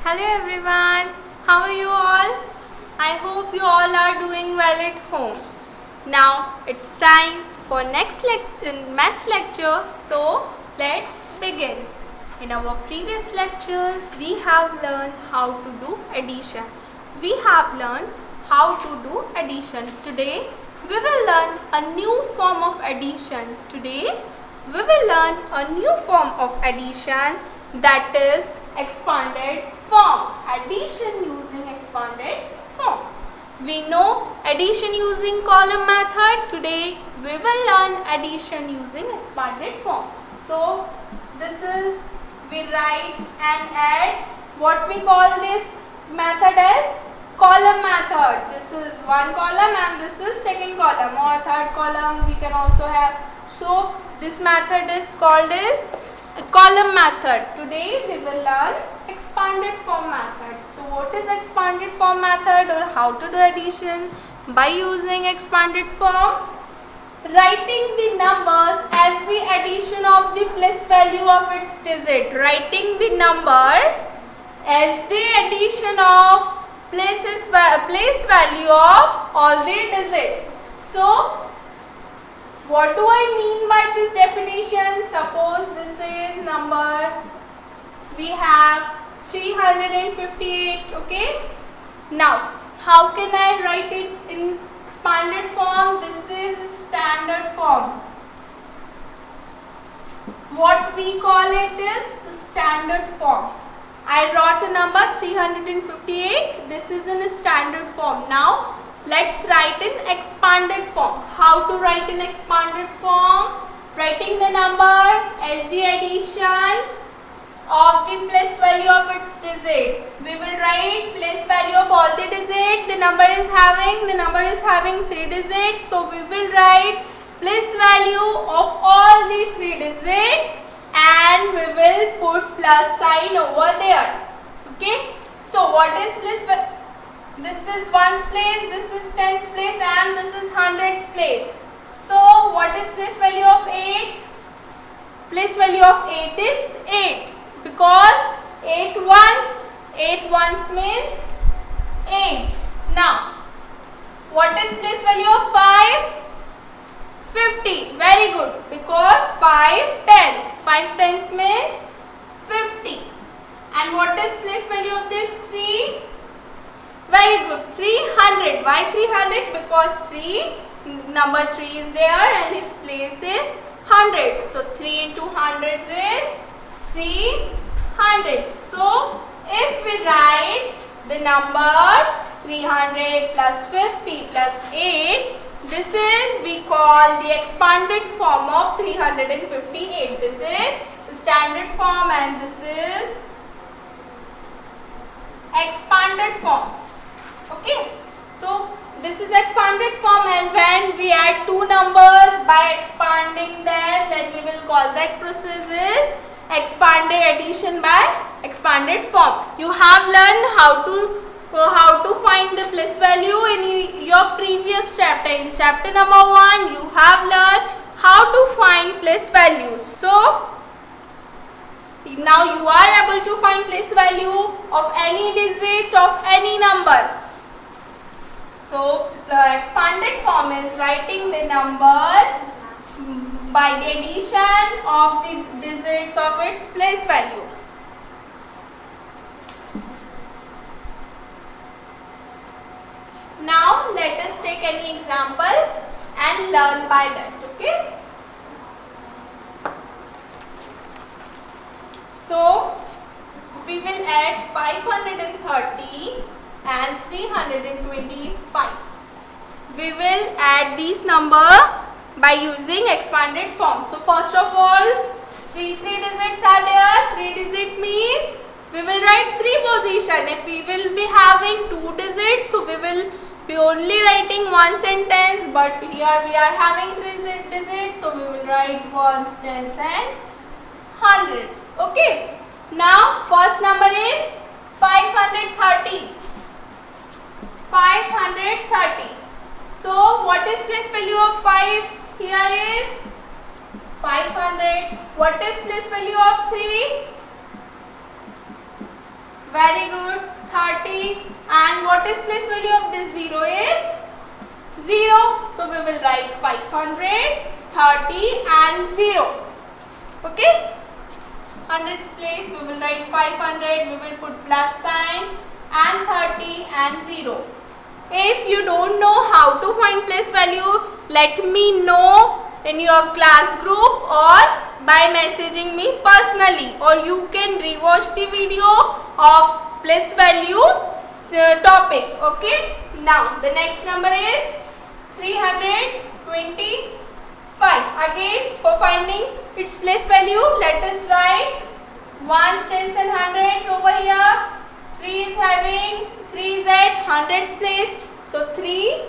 Hello everyone, how are you all? I hope you all are doing well at home. Now it's time for next maths lecture, so let's begin. In our previous lecture, we have learned how to do addition. Today, we will learn a new form of addition. That is expanded form. Addition using expanded form. We know addition using column method. Today we will learn addition using expanded form. So this is, we write and add. What we call this method as column method. This is one column and this is second column or third column we can also have. So this method is called as a column method. Today we will learn expanded form method. So what is expanded form method or how to do addition? By using expanded form, writing the numbers as the addition of the place value of its digit. Writing the number as the addition of place value of all the digits. So what do I mean by this definition? Suppose this is number, we have 358, okay. Now, how can I write it in expanded form? This is standard form. What we call it is standard form. I wrote a number 358. This is in a standard form. Now, let's write in expanded form. How to write in expanded form? Writing the number as the addition of the place value of its digit. We will write place value of all the digits. The number is having 3 digits. So we will write place value of all the 3 digits and we will put plus sign over there. Okay. So what is place value? This is ones place, this is tens place and this is hundreds place. So what is place value of 8? Place value of 8 is 8 because 8 ones means 8. Now what is place value of 5? 50. Very good, because 5 tens means 50. And what is place value of this 3? Very good, 300. Why 300? Because number 3 is there and his place is 100. So 3 into 100 is 300. So if we write the number 300 plus 50 plus 8, this is, we call the expanded form of 358. This is the standard form and this is expanded form. Okay, so this is expanded form, and when we add two numbers by expanding them, then we will call that process is expanded addition by expanded form. You have learned how to find the place value in your previous chapter. In chapter number 1, you have learned how to find place values. So now you are able to find place value of any digit of any number. So the expanded form is writing the number by the addition of the digits of its place value. Now let us take any example and learn by that, okay? So we will add 530 and 325. We will add these number by using expanded form. So first of all, three digits are there. 3 digit means we will write 3 position. If we will be having 2 digits, so we will be only writing one sentence, but here we are having 3 digits, so we will write ones, tens and hundreds. Okay. Now first number is 530. 530. So what is place value of 5? Here is 500. What is place value of 3? Very good. 30. And what is place value of this 0 is 0. So we will write 500, 30 and 0. Okay. 100's place we will write 500. We will put plus sign and 30 and 0. If you don't know how to find place value, let me know in your class group or by messaging me personally, or you can rewatch the video of place value topic. Okay. Now the next number is 325. Again, for finding its place value, let us write ones, tens and hundreds over here. 3 is having 3 is at hundreds place. So 3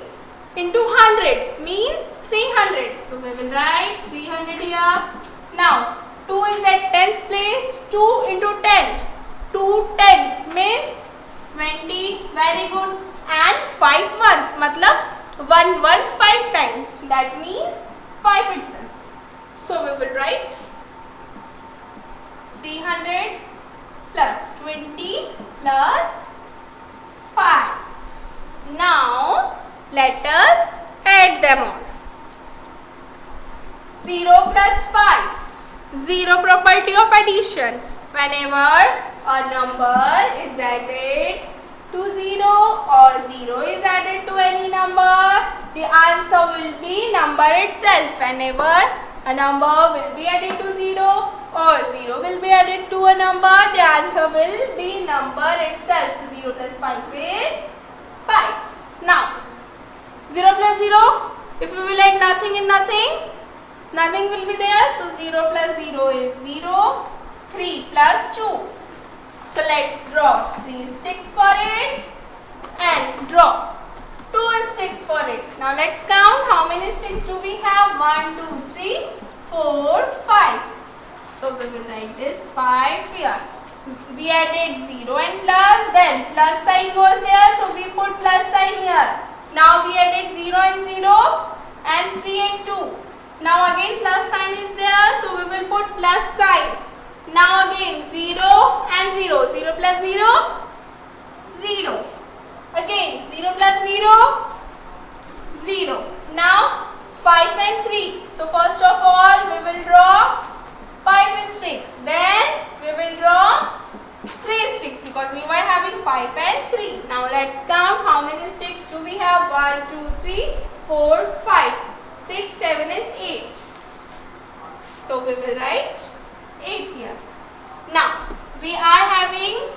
into hundreds means 300. So we will write 300 here. Now 2 is at tens place. 2 into 10. 2 tens means 20. Very good. And 5 months. Matlab 1 5 times. That means 5 itself. So we will write 300 plus 20 plus 5. Now let us add them all. 0 plus 5. 0 property of addition. Whenever a number is added to 0 or 0 is added to any number, the answer will be number itself. Whenever a number will be added to 0 or 0 will be added to a number, the answer will be number itself. So 0 plus 5 is 5. Now 0 plus 0, if we will add nothing in nothing, nothing will be there. So 0 plus 0 is 0. 3 plus 2. So let's draw 3 sticks for it and draw 2 sticks for it. Now let's count how many sticks do we have. 1, 2, 3, 4, 5. So we will write this 5 here. We added 0 and plus, then plus sign was there, so we put plus sign here. Now we added 0 and 0 and 3 and 2. Now again plus sign is there, so we will put plus sign. Now again 0 and 0. 0 plus 0, 0. Again 0 plus 0, 0. Now 5 and 3. So first of all we will draw 5 sticks. Then we will draw 3 sticks because we were having 5 and 3. Now let's count how many sticks do we have. 1, 2, 3, 4, 5, 6, 7 and 8. So we will write 8 here. Now we are having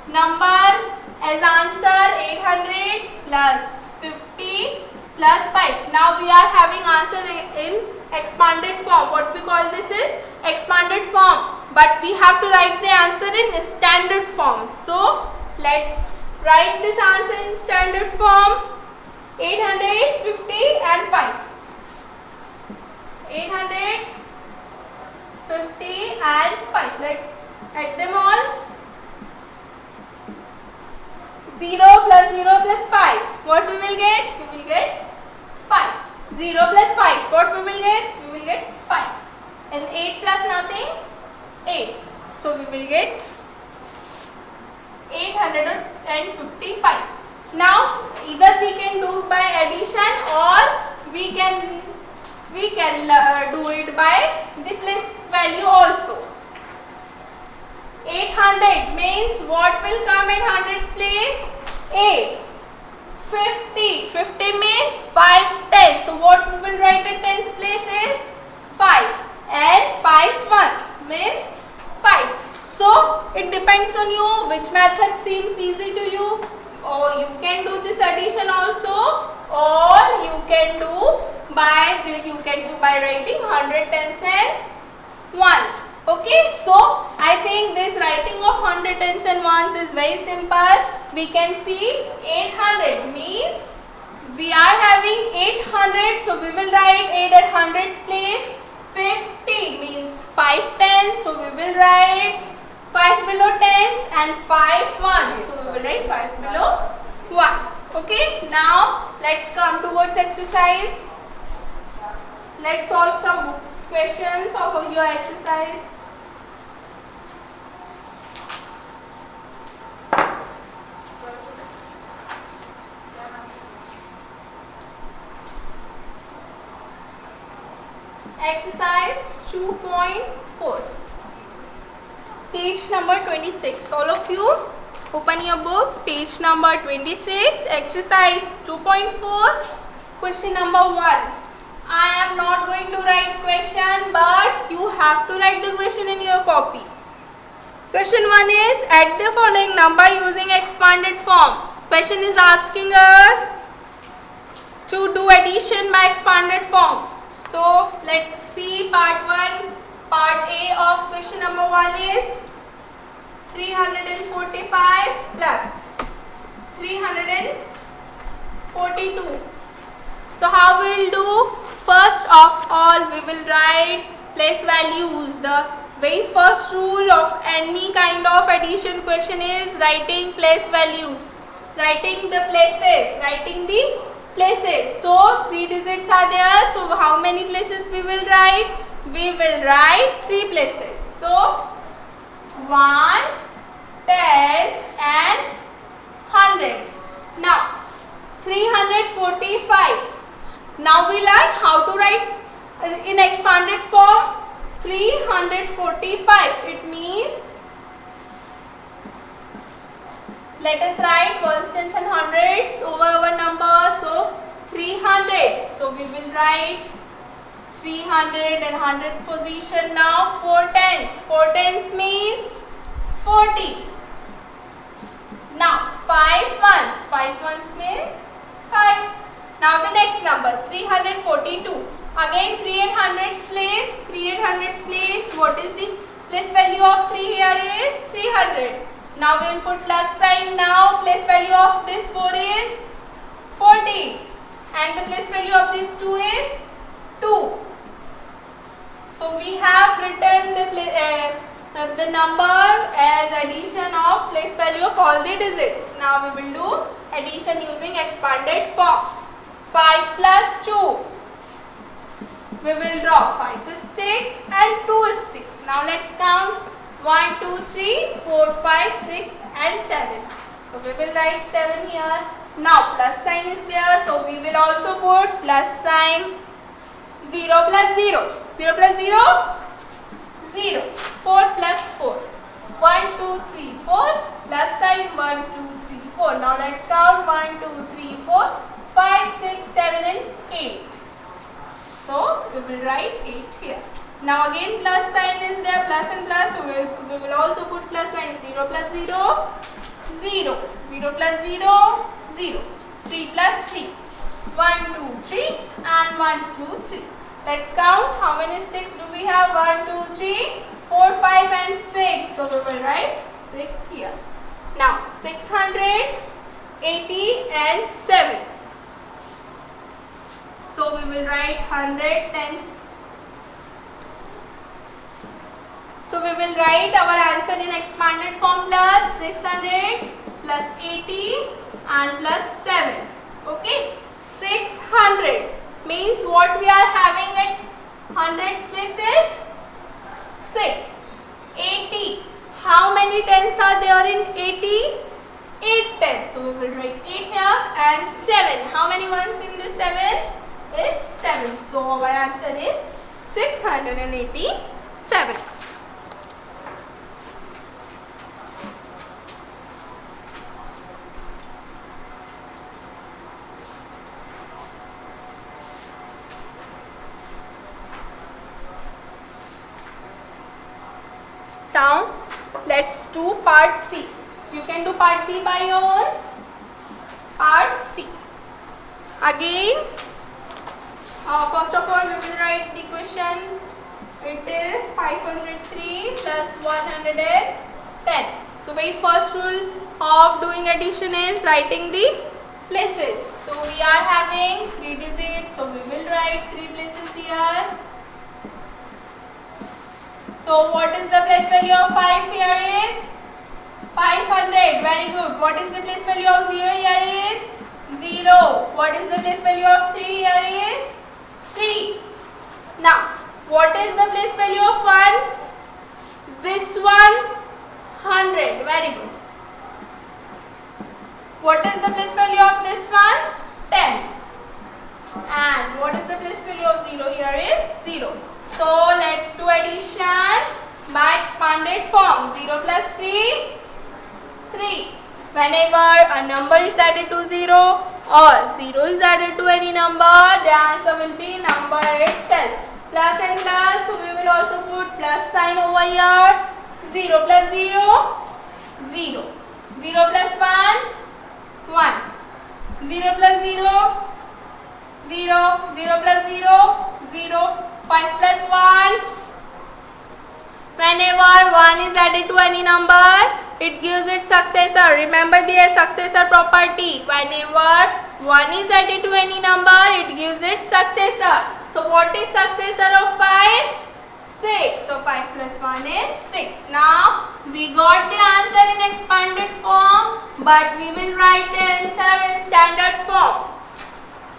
number as answer 800 plus 50 plus 5. Now we are having answer in expanded form. What we call this is expanded form. But we have to write the answer in standard form. So let's write this answer in standard form. 800, 50 and 5. 850 and 5. Let's add them all. 0 plus 0 plus 5. What we will get? We will get 5. 0 plus 5. What we will get? We will get 5. And 8 plus nothing? 8. So we will get 855. Now either we can do by addition or we can do it by the place value also. 800 means what will come at hundreds place? 8. 50. 50 means 5 tens. So what we will write at tens place is 5. And 5 months means 5. So it depends on you which method seems easy to you. Or you can do this addition also, or you can do by writing 100 tens and ones. Okay, so I think this writing of 100 tens and ones is very simple. We can see 800 means we are having 800, so we will write 8 at hundreds place. 50 means 5 tens, so we will write 5 below tens and 5 ones. So we will write 5 below ones. Okay, now let's come towards exercise. Let's solve some questions of your exercise. Exercise 2.4. Page number 26. All of you open your book. Page number 26. Exercise 2.4. Question number 1. I am not going to write question, but you have to write the question in your copy. Question 1 is add the following number using expanded form. Question is asking us to do addition by expanded form. So let's see part 1. Part A of question number 1 is 345 plus 342. So how we will do? First of all, we will write place values. The very first rule of any kind of addition question is writing place values. Writing the places. So 3 digits are there. So how many places we will write? We will write 3 places. So ones, tens and hundreds. Now 345. Now we learn how to write in expanded form 345. It means, let us write ones, tens and hundreds over our number. So 300. So we will write 300 and hundreds position. Now 4 tens. 4 tens means 40. Now 5 ones. 5 ones means 5. Now the next number 342. Again 3 hundreds place. 3 hundreds place. What is the place value of 3 here is 300. Now we will put plus sign. Now place value of this 4 is 40. And the place value of this 2 is 2. So we have written the number as addition of place value of all the digits. Now we will do addition using expanded form. 5 plus 2. We will draw 5 sticks and 2 sticks. Now let's count 1, 2, 3, 4, 5, 6 and 7. So we will write 7 here. Now plus sign is there. So we will also put plus sign. 0 plus 0. 0 plus 0? 0. 4 plus 4. 1, 2, 3, 4. Plus sign 1, 2, 3, 4. Now let's count 1, 2, 3, 4. 5, 6, 7 and 8. So we will write 8 here. Now again plus sign is there, plus and plus. So we will also put plus sign. 0 plus 0, 0. 0 plus 0, 0. 3 plus 3. 1, 2, 3 and 1, 2, 3. Let's count how many sticks do we have? 1, 2, 3, 4, 5 and 6. So we will write 6 here. Now 680 and 7. So we will write 100 tens. So we will write our answer in expanded form plus 600 plus 80 and plus 7. Okay. 600 means what we are having at hundreds places? 6. 80. How many tens are there in 80? 8 tens. So we will write 8 here and 7. How many ones in this 7? Is 7. So our answer is 687. Now let's do part C. You can do part B by your own. Part C. Again, first of all we will write the question. It is 503 plus 110. So very first rule of doing addition is writing the places. So we are having 3 digits. So we will write 3 places here. So what is the place value of 5 here is 500. Very good. What is the place value of 0 here is 0. What is the place value of 3 here is 3. Now what is the place value of 1? This one 100. Very good. What is the place value of this one? 10. And what is the place value of 0? Here is 0. So let's do addition by expanded form. 0 plus 3, 3. Whenever a number is added to 0 or 0 is added to any number, the answer will be number itself. Plus and plus, so we will also put plus sign over here. 0 plus 0, 0. 0 plus 1, 1. 0 plus 0, 0. 0 plus 0, 0. 5 plus 1. Whenever 1 is added to any number, it gives its successor. Remember the successor property. Whenever 1 is added to any number, it gives its successor. So what is successor of 5? 6. So 5 plus 1 is 6. Now we got the answer in expanded form, but we will write the answer in standard form.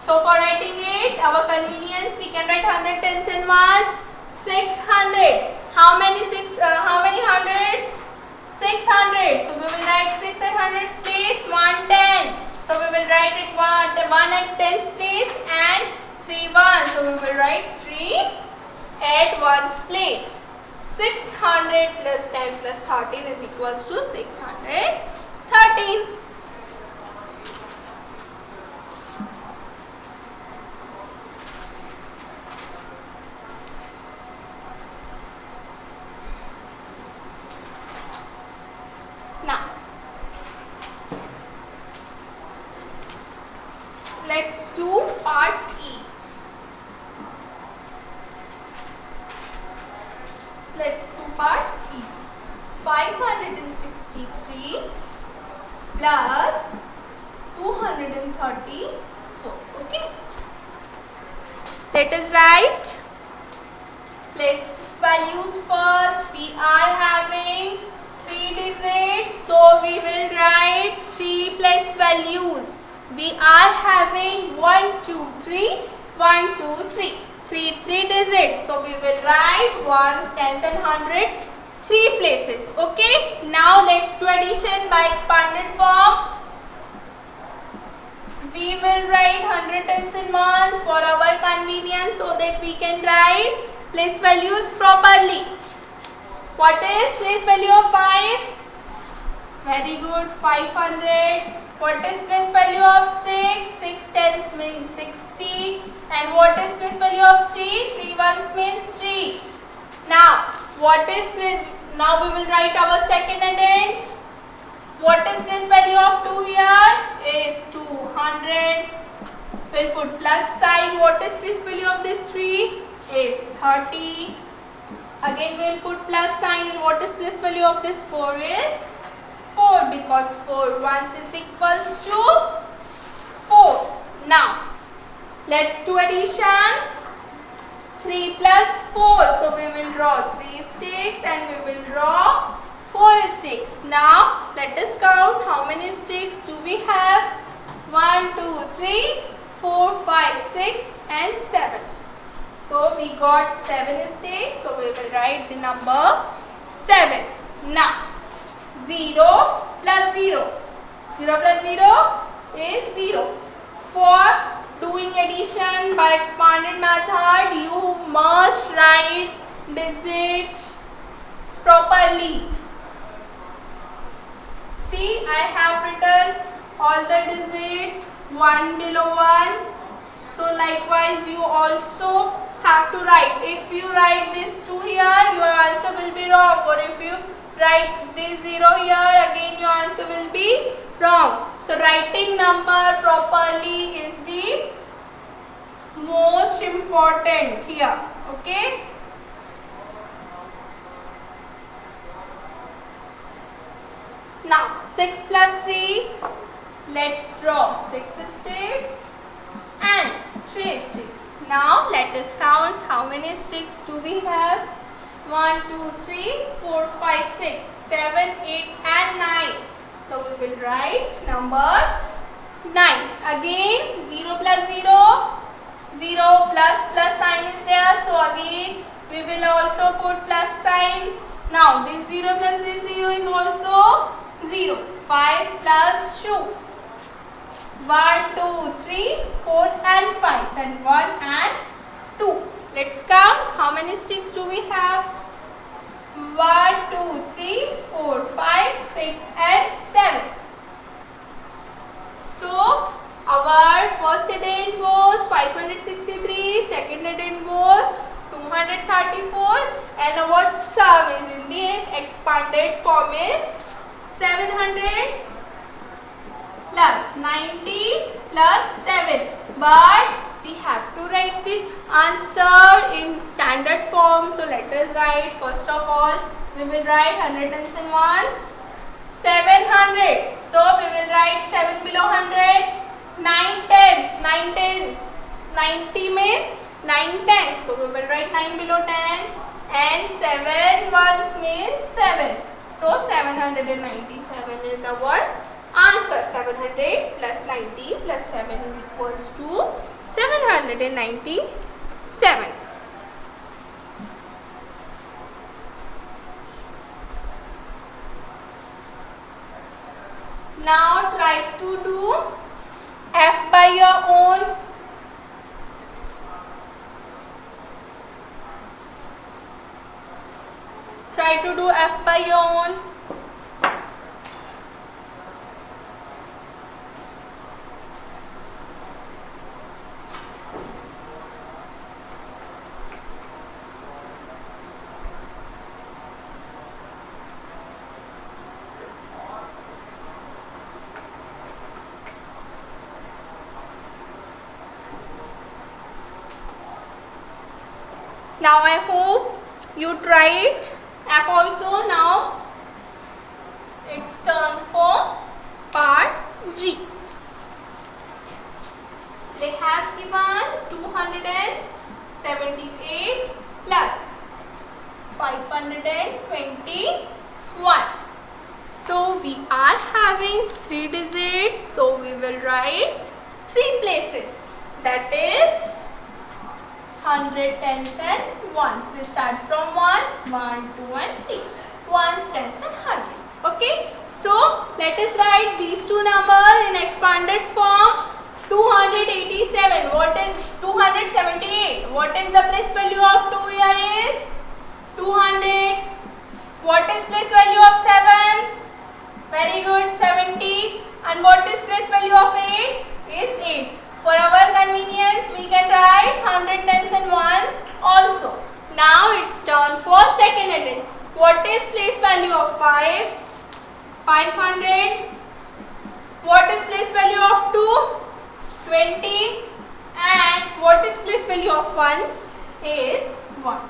So for writing it, our convenience, we can write 100 tens and ones. 600. How many hundreds? 600. So we will write 6 at hundreds place, 110. So we will write it 1 at tens place and 3 ones. So we will write 3 at ones place. 600 plus 10 plus 13 is equals to 613. Now, let's do part E. Let's do part E. 563 plus 234. Okay. Let us write. Place values first. We are having 3 digits, so we will write 3 place values. We are having 1, 2, 3, 1, 2, 3. 3 digits, so we will write ones, tens and hundred 3 places. Okay. Now let's do addition by expanded form. We will write 100 tens and ones for our convenience so that we can write place values properly. What is place value of 5? Very good, 500. What is place value of 6? 6 tens means 60. And what is place value of 3? 3 ones means 3. Now, now we will write our second addend. What is place value of 2 here? Is 200. We'll put plus sign. What is place value of this 3? Is 30. Again we will put plus sign, and what is place value of this 4 is 4, because 4 ones is equals to 4. Now let's do addition. 3 plus 4, so we will draw 3 sticks and we will draw 4 sticks. Now let us count how many sticks do we have. 1, 2, 3, 4, 5, 6 and 7. So we got 7 sticks, so we will write the number 7. Now 0 plus 0. 0 plus 0 is 0. For doing addition by expanded method, you must write digit properly. See, I have written all the digits 1 below 1. So likewise you also have to write. If you write this 2 here, your answer will be wrong. Or if you write this 0 here, again your answer will be wrong. So writing number properly is the most important here. Okay. Now 6 plus 3. Let's draw 6 sticks and 3 sticks. Now let us count how many sticks do we have. 1, 2, 3, 4, 5, 6, 7, 8 and 9. So we will write number 9. Again 0 plus 0. 0 plus sign is there. So again we will also put plus sign. Now this 0 plus this 0 is also 0. 5 plus 2. 1 1, 2, 3, 4 and 5 and 1 and 2. Let's count. How many sticks do we have? 1, 2, 3, 4, 5, 6 and 7. So our first addend was 563, second addend was 234 and our sum is in the expanded form is 700 plus 90 plus 7. But we have to write the answer in standard form. So let us write, first of all, we will write 100 tens and ones, 700. So we will write 7 below hundreds, 9 tens, 90 means 9 tens. So we will write 9 below tens and 7 ones means 7. So 797 is our answer. 700 plus 90 plus 7 is equals to 797. Now try to do F by your own. Try to do F by your own. Now I hope you tried F also. Now it's turn for part G. They have given 278 plus 521. So we are having 3 digits. So we will write 3 places. That is 100 tens and ones. We start from ones, 1, 2 and 3. Ones, tens and hundreds. Okay. So let us write these two numbers in expanded form. 287. What is 278? What is the place value of 2 here is 200. What is place value of 7? Very good, 70. And what is place value of 8? Is 8. For our convenience, we can write 100 tens and ones also. Now it's turn for second addend. What is place value of 5? 500. What is place value of 2? 20. And what is place value of 1? Is 1.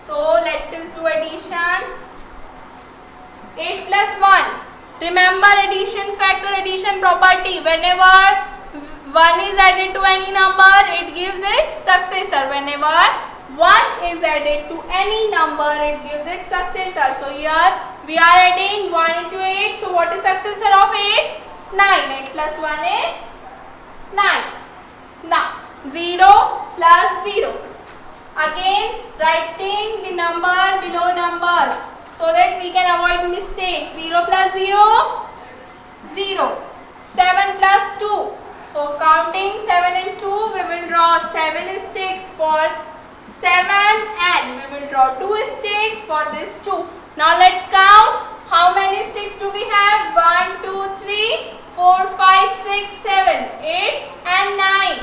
So let us do addition. 8 plus 1. Remember addition factor, addition property. Whenever 1 is added to any number, it gives its successor. Whenever 1 is added to any number, it gives its successor. So here we are adding 1 into 8. So what is successor of 8? 9. 8 plus 1 is 9. Now 0 plus 0. Again writing the number below numbers so that we can avoid mistakes. 0 plus 0, 0. 7 plus 2. For counting 7 and 2, we will draw 7 sticks for 7 and we will draw 2 sticks for this 2. Now let's count. How many sticks do we have? 1, 2, 3, 4, 5, 6, 7, 8 and 9.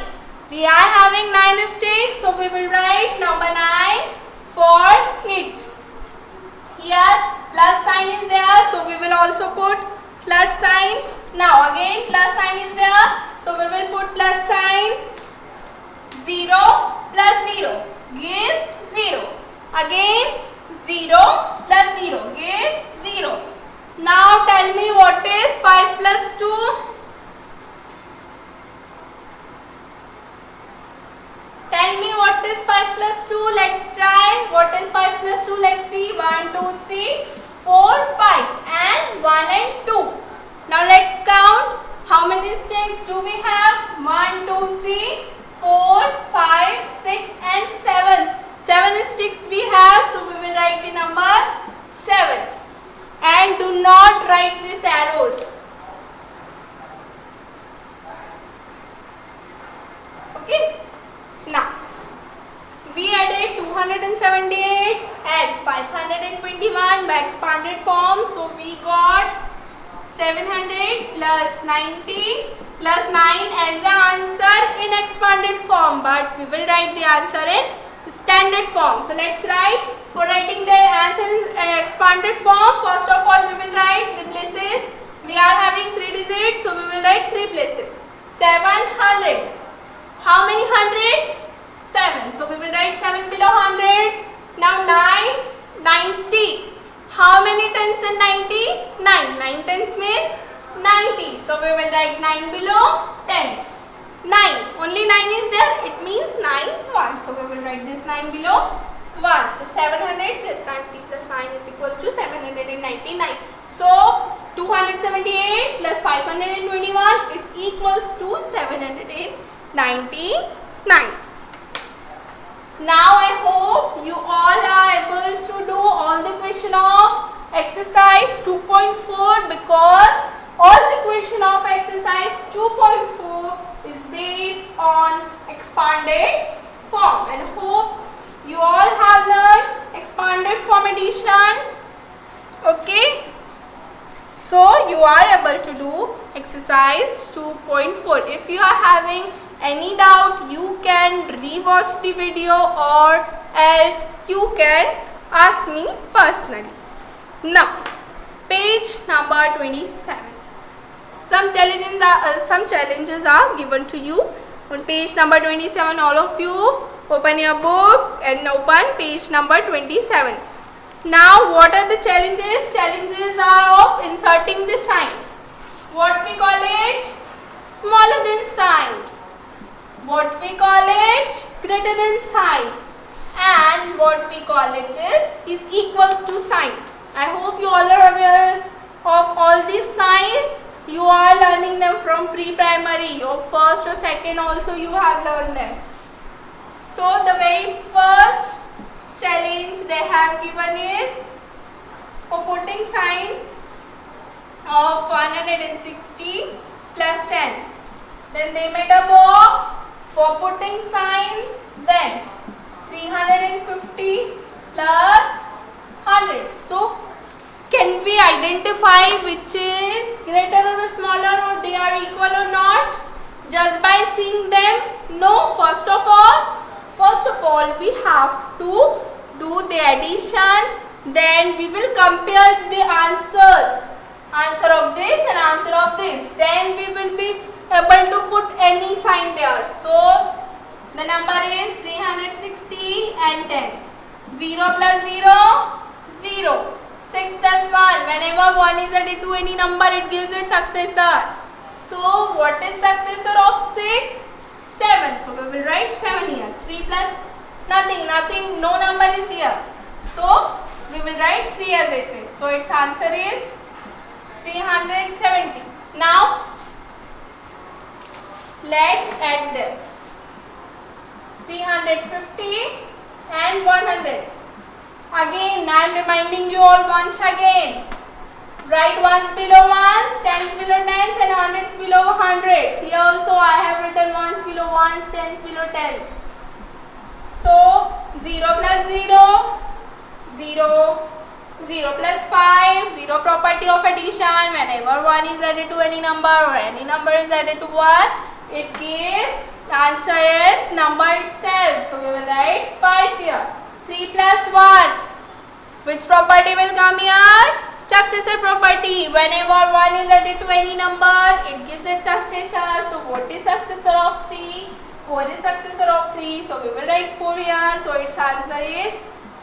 We are having 9 sticks, so we will write number 9 for it. Here plus sign is there, so we will also put plus sign. Now again plus sign is there, so we will put plus sign. 0 plus 0 gives 0. Again 0 plus 0 gives 0. Now tell me what is 5 plus 2? Tell me what is 5 plus 2? Let's try. What is 5 plus 2? Let's see. 1, 2, 3, 4, 5 and 1 and 2. Now let's count. How many sticks do we have? 1, 2, 3, 4, 5, 6 and 7. 7 sticks we have. So we will write the number 7. And do not write these arrows. addition by expanded form. So we got 700 plus 90 plus 9 as the answer in expanded form, but we will write the answer in standard form. So let's write. For writing the answer in expanded form, first of all we will write the places. We are having 3 digits, so we will write 3 places. 700. How many hundreds? 7. So we will write 7 below 100. Now 9, 90. How many tens in 90? 9. 9 tens means 90. So we will write 9 below tens. 9. Only 9 is there. It means 9 1. So we will write this 9 below 1. So 700 plus 90 plus 9 is equals to 799. So 278 plus 521 is equals to 799. Now I hope you all are able to do all the question of exercise 2.4, because all the question of exercise 2.4 is based on expanded form, and hope you all have learned expanded form addition. Okay. So you are able to do exercise 2.4. If you are having any doubt, you can rewatch the video, or else you can ask me personally. Now, page number 27. Some challenges are given to you. On page number 27, all of you open your book and open page number 27. Now, what are the challenges? Challenges are of inserting the sign. What we call it? Smaller than sign. What we call it? Greater than sign. And what we call it is equal to sign. I hope you all are aware of all these signs. You are learning them from pre-primary. Your first or second also you have learned them. So the very first challenge they have given is for putting sign of 160 plus 10. Then they made a box for putting sign, then 350 plus 100. So can we identify which is greater or smaller, or they are equal or not just by seeing them? No. First of all we have to do the addition, then we will compare the answers, answer of this and answer of this, then we will be able to put any sign there. So the number is 360 and 10. 0 plus 0, 0. 6 plus 1. Whenever 1 is added to any number, it gives its successor. So what is successor of 6? 7. So we will write 7 here. 3 plus nothing, no number is here. So we will write 3 as it is. So its answer is 370. Now let's add them. 350 and 100. Again, I am reminding you all once again. Write ones below ones, tens below tens, and hundreds below hundreds. Here also I have written ones below ones, tens below tens. So 0 plus 0, 0. 0 plus 5, 0 property of addition. Whenever 1 is added to any number or any number is added to 1, it gives the answer is number itself. So we will write 5 here. 3 plus 1. Which property will come here? Successor property. Whenever 1 is added to any number, it gives its successor. So what is successor of 3? 4 is successor of 3. So we will write 4 here. So its answer is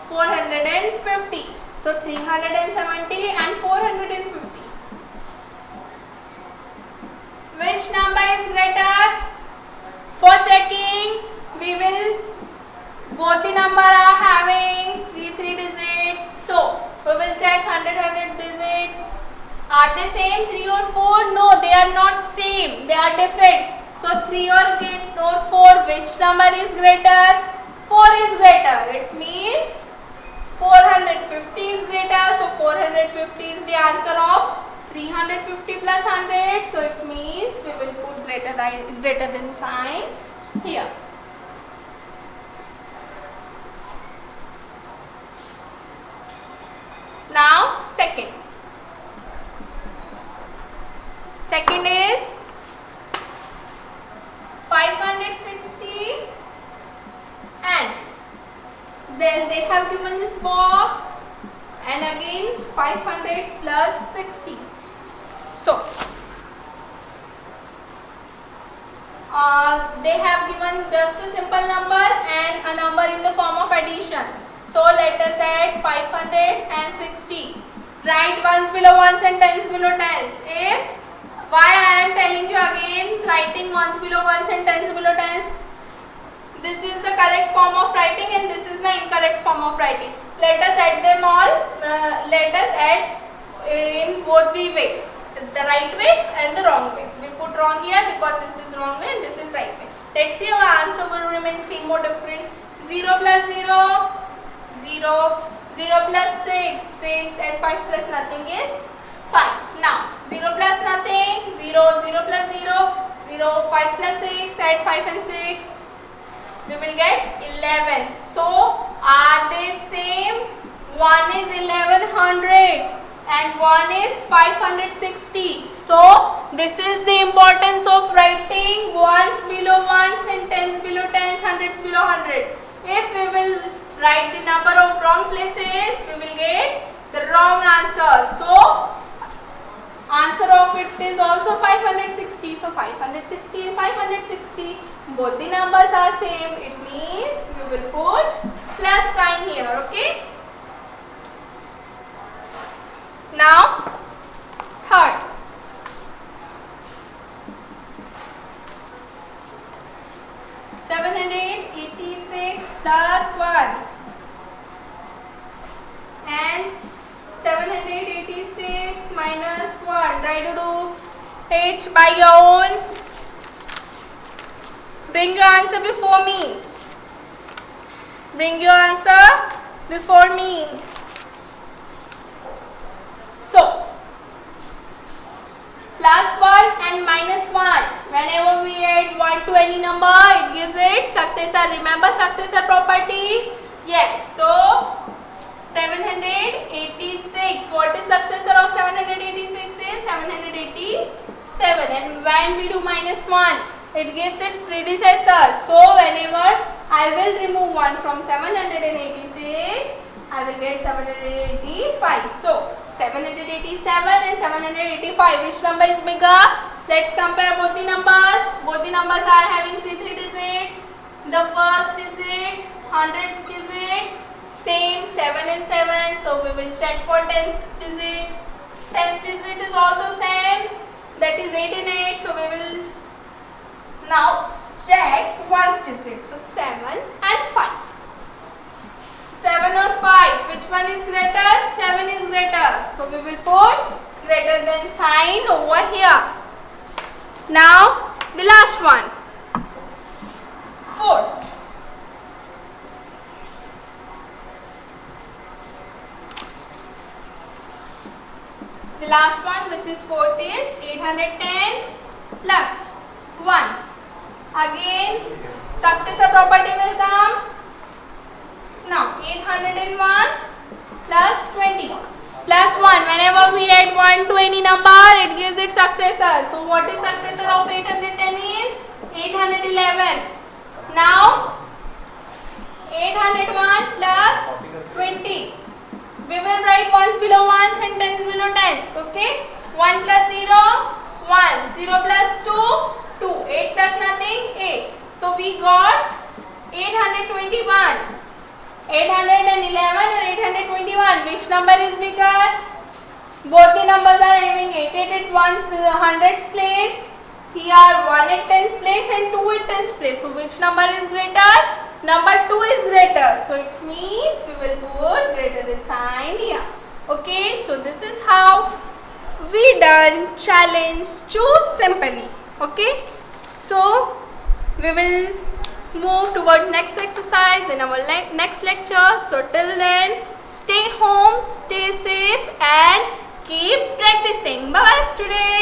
450. So 370 and 450. Which number is greater? For checking, we will, both the number are having 3 digits. So we will check 100 digit. Are they same, 3 or 4? No, they are not same. They are different. So 3 or 4, which number is greater? 4 is greater. It means 450 is greater. So 450 is the answer of 350 plus 100. So it means we will put greater than sign here. Now second is 560, and then they have given this box, and again 500 plus 60. So they have given just a simple number and a number in the form of addition. So let us add 560. Write ones below ones and tens below tens. If why I am telling you again writing ones below ones and tens below tens, this is the correct form of writing and this is the incorrect form of writing. Let us add them all. Let us add in both the way, the right way and the wrong way. We put wrong here because this is wrong way and this is right way. Let's see, our answer will remain same or different. 0 plus 0, 0, 0 plus 6, 6, and 5 plus nothing is 5. Now 0 plus nothing, 0, 0 plus 0, 0, 5 plus 6, add 5 and 6, we will get 11. So are they same? One is 1100 and one is 560. So this is the importance of writing ones below ones and tens below tens, hundreds below hundreds. If we will write the number of wrong places, we will get the wrong answer. So answer of it is also 560. So 560 and 560, both the numbers are same. It means we will put plus sign here. Okay. Now third. (786) plus 1 and 786 minus 1. Try to do it by your own. Bring your answer before me. Bring your answer before me. So plus 1 and minus 1. Whenever we add 1 to any number, it gives it successor. Remember successor property? Yes. So 786. What is successor of 786 is 787. And when we do minus 1, it gives its predecessor. So whenever I will remove 1 from 786, I will get 785. So 787 and 785, which number is bigger? Let's compare both the numbers. Both the numbers are having 3 digits. The first digit, hundreds digits, same 7 and 7. So we will check for 10th digit. 10th digit is also same, that is 8 and 8. So we will now check 1st digit. So 7 and 5. 7 or 5, which one is greater? 7 is greater. So we will put greater than sign over here. Now the last one. 4. The last one, which is 4th, is 810 plus 1. Again successor property will come. Now 801 plus 20 plus 1. Whenever we add 1 to any number, it gives it successor. So what is successor of 810 is 811. Now 801 plus 20. We will write ones below ones and tens below tens. Okay. 1 plus 0, 1. 0 plus 2, 2. 8 plus nothing, 8. So we got 821. 811 or 821, which number is bigger? Both the numbers are having 8 at one's hundreds place. Here 1 at tens place and 2 at tens place. So which number is greater? Number 2 is greater. So it means we will put greater than sign here. Okay, so this is how we done challenge choose simply. Okay, so we will move toward next exercise in our next lecture. So till then, stay home, stay safe and keep practicing. Bye bye students.